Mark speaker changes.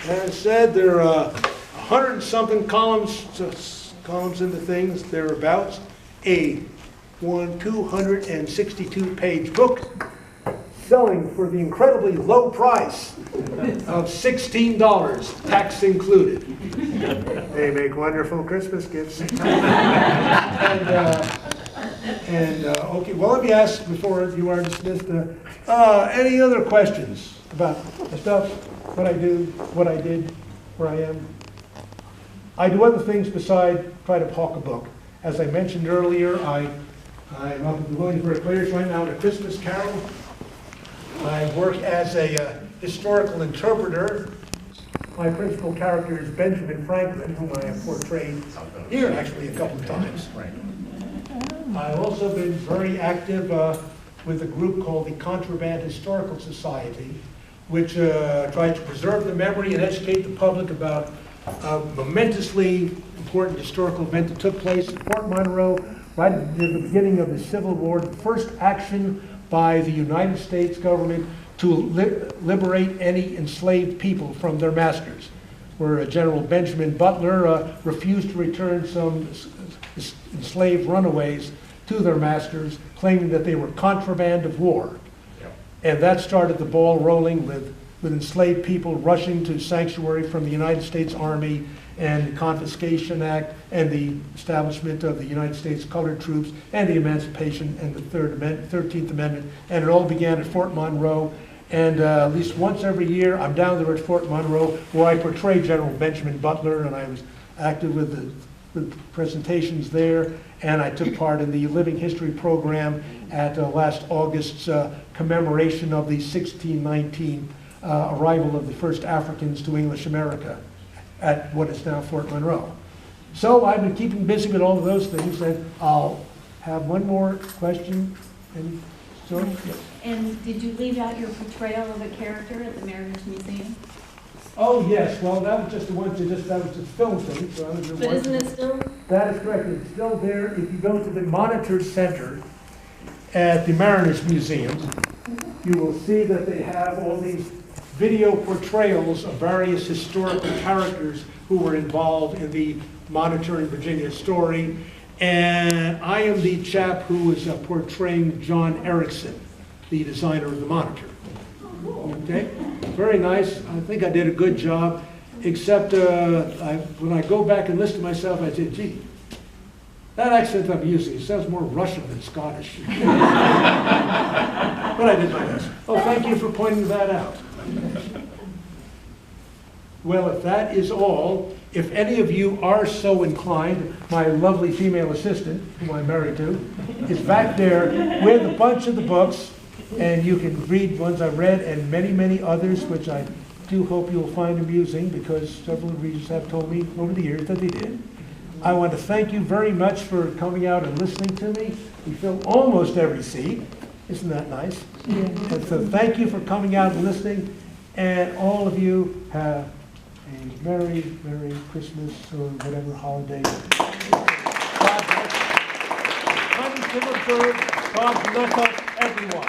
Speaker 1: As I said, there are 100 and something columns into things, thereabouts. A 262-page book selling for the incredibly low price of $16, tax included. They make wonderful Christmas gifts. Okay, well, let me ask before you are dismissed, any other questions about the stuff, what I do, what I did, where I am? I do other things besides try to hawk a book. As I mentioned earlier, I'm up at the Williamsburg Players right now at a Christmas Carol. I work as a historical interpreter. My principal character is Benjamin Franklin, whom I have portrayed here actually a couple of times. I've also been very active with a group called the Contraband Historical Society, which tried to preserve the memory and educate the public about a momentously important historical event that took place at Fort Monroe right at the beginning of the Civil War, the first action by the United States government to liberate any enslaved people from their masters, where General Benjamin Butler refused to return some enslaved runaways to their masters, claiming that they were contraband of war. Yep. And that started the ball rolling with enslaved people rushing to sanctuary from the United States Army and the Confiscation Act and the establishment of the United States Colored Troops and the Emancipation and the 13th Amendment. And it all began at Fort Monroe. And at least once every year, I'm down there at Fort Monroe where I portray General Benjamin Butler, and I was active with the presentations there, and I took part in the Living History program at last August's commemoration of the 1619 arrival of the first Africans to English America at what is now Fort Monroe. So I've been keeping busy with all of those things, and I'll have one more question. Any sort? Yes.
Speaker 2: And did you leave out your portrayal of a character at the Mariners Museum?
Speaker 1: Oh yes, well that was just the one that was just film thing. So
Speaker 2: but isn't it still?
Speaker 1: That is correct. It's still there. If you go to the Monitor Center at the Mariners Museum, you will see that they have all these video portrayals of various historical characters who were involved in the Monitor in Virginia story. And I am the chap who is portraying John Erickson, the designer of the Monitor. Okay, very nice. I think I did a good job, except when I go back and listen to myself, I say, gee, that accent I'm using sounds more Russian than Scottish. But I did my best. Oh, thank you for pointing that out. Well, if that is all, if any of you are so inclined, my lovely female assistant, whom I'm married to, is back there with a bunch of the books, and you can read ones I've read and many, many others, which I do hope you'll find amusing, because several readers have told me over the years that they did. I want to thank you very much for coming out and listening to me. We fill almost every seat. Isn't that nice? Yeah. And so thank you for coming out and listening, and all of you have a Merry, Merry Christmas or whatever holiday. God bless. God bless everyone.